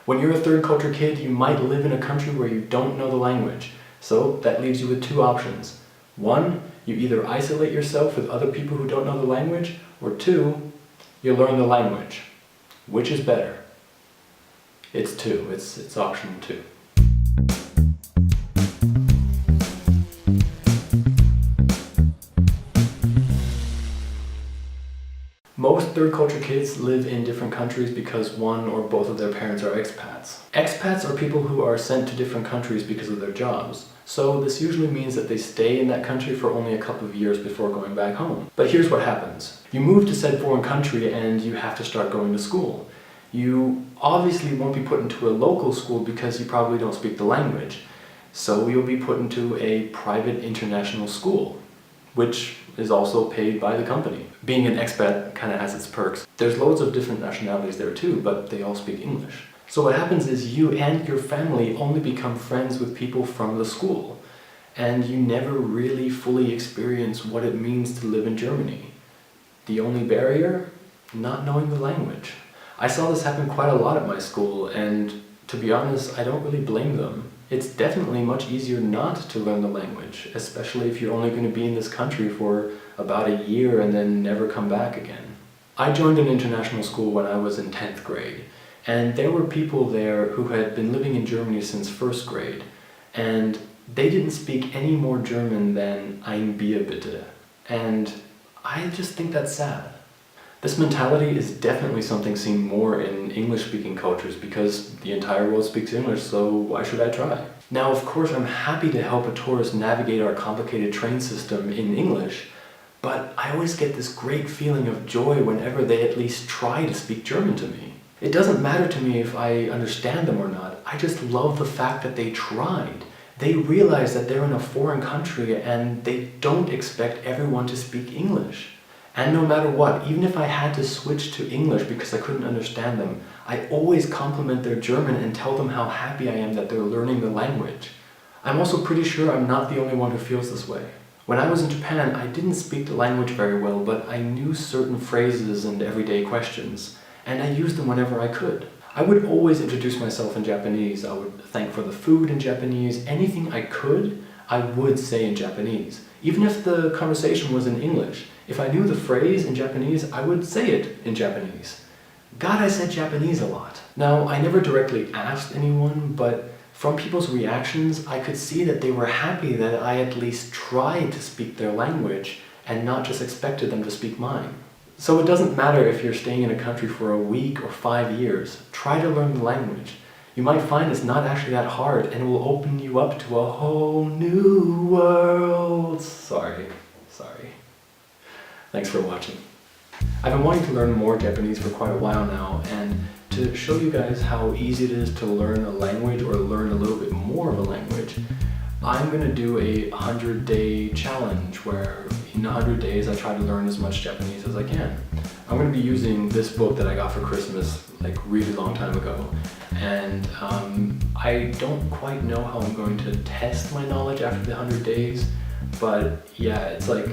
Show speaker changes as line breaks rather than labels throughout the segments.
When you're a third culture kid, you might live in a country where you don't know the language. So that leaves you with two options. One, you either isolate yourself with other people who don't know the language, or two, you learn the language. Which is better? It's two. It's option two. Most third culture kids live in different countries because one or both of their parents are expats. Expats are people who are sent to different countries because of their jobs. So this usually means that they stay in that country for only a couple of years before going back home. But here's what happens. You move to said foreign country and you have to start going to school. You obviously won't be put into a local school because you probably don't speak the language. So you'll be put into a private international school, which is also paid by the company. Being an expat kind of has its perks. There's loads of different nationalities there too, but they all speak English. So what happens is you and your family only become friends with people from the school, and you never really fully experience what it means to live in Germany. The only barrier? Not knowing the language. I saw this happen quite a lot at my school, and to be honest, I don't really blame them. It's definitely much easier not to learn the language, especially if you're only going to be in this country for about a year and then never come back again. I joined an international school when I was in 10th grade, and there were people there who had been living in Germany since first grade, and they didn't speak any more German than Ein Bier bitte, and I just think that's sad. This mentality is definitely something seen more in English-speaking cultures because the entire world speaks English, so why should I try? Now, of course, I'm happy to help a tourist navigate our complicated train system in English, but I always get this great feeling of joy whenever they at least try to speak German to me. It doesn't matter to me if I understand them or not, I just love the fact that they tried. They realize that they're in a foreign country and they don't expect everyone to speak English. And no matter what, even if I had to switch to English because I couldn't understand them, I always compliment their German and tell them how happy I am that they're learning the language. I'm also pretty sure I'm not the only one who feels this way. When I was in Japan, I didn't speak the language very well, but I knew certain phrases and everyday questions, and I used them whenever I could. I would always introduce myself in Japanese. I would thank for the food in Japanese. Anything I could, I would say in Japanese. Even if the conversation was in English, if I knew the phrase in Japanese, I would say it in Japanese. God, I said Japanese a lot. Now, I never directly asked anyone, but from people's reactions, I could see that they were happy that I at least tried to speak their language and not just expected them to speak mine. So it doesn't matter if you're staying in a country for a week or 5 years, try to learn the language. You might find it's not actually that hard and it will open you up to a whole new world. Sorry. Thanks for watching. I've been wanting to learn more Japanese for quite a while now, and to show you guys how easy it is to learn a language or learn a little bit more of a language, I'm going to do a 100-day challenge where in 100 days I try to learn as much Japanese as I can. I'm going to be using this book that I got for Christmas like really long time ago, and I don't quite know how I'm going to test my knowledge after the 100 days, but yeah, it's like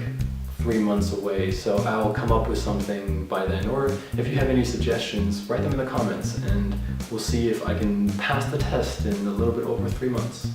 3 months away, so I'll come up with something by then. Or if you have any suggestions, write them in the comments and we'll see if I can pass the test in a little bit over 3 months.